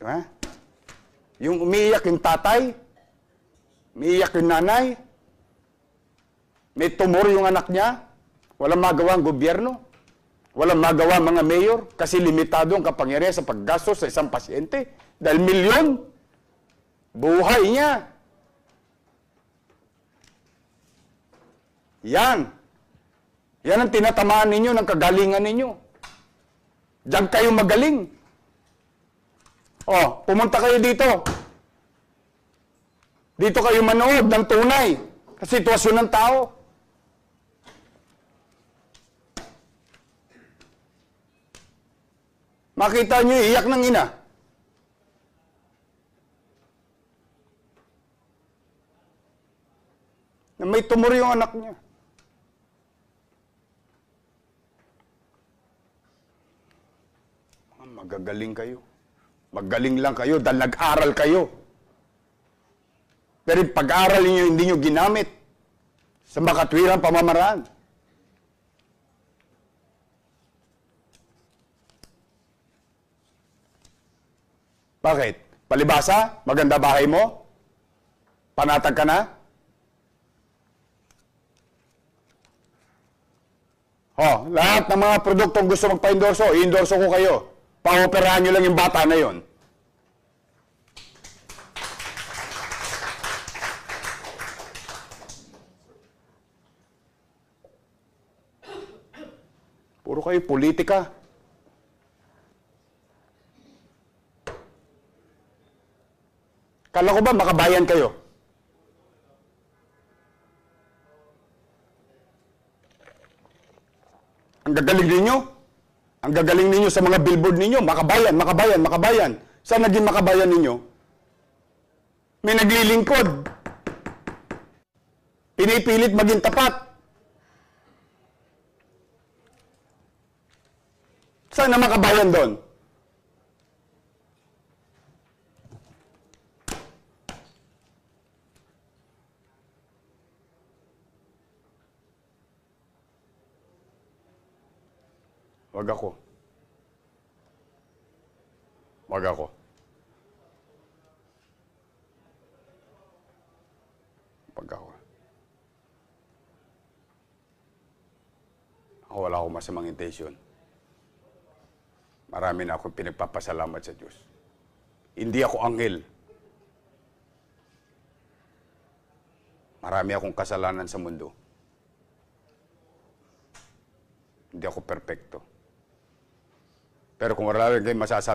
Diba? Yung umiiyak yung tatay, umiiyak yung nanay, may tumor yung anak niya, walang magawa ang gobyerno, walang magawa mga mayor kasi limitado ang kapangyarihan sa paggastos sa isang pasyente. Dahil milyon, buhay niya. Yan. Yan ang tinatamaan ninyo ng kagalingan ninyo. Diyan kayo magaling. Oh, pumunta kayo dito. Dito kayo manood ng tunay sa sitwasyon ng tao. Makita nyo, iyak ng ina. Na may tumor yung anak niya. Magagaling kayo. Magaling lang kayo dahil nag-aral kayo. Pero yung pag-aral niyo hindi niyo ginamit sa makatwirang pamamaraan. Bakit? Palibasa? Maganda bahay mo? Panatag ka na? Oh, lahat ng mga produktong gusto magpa-endorso, i-endorso ko kayo. Pa-operahan nyo lang yung bata na yon. Puro kayo politika. Kala ko ba makabayan kayo? Ang gagaling ninyo? Ang gagaling ninyo sa mga billboard ninyo, makabayan, makabayan, makabayan. Saan naging makabayan ninyo? May naglilingkod. Pinipilit maging tapat. Saan na makabayan doon? Wag ako. Wag ako. Wag ako. Ako wala akong masamang intention. Marami na akong pinagpapasalamat sa Diyos. Hindi ako anghel. Marami akong kasalanan sa mundo. Hindi ako perpekto. Pero kung wala rin kayo masasabi,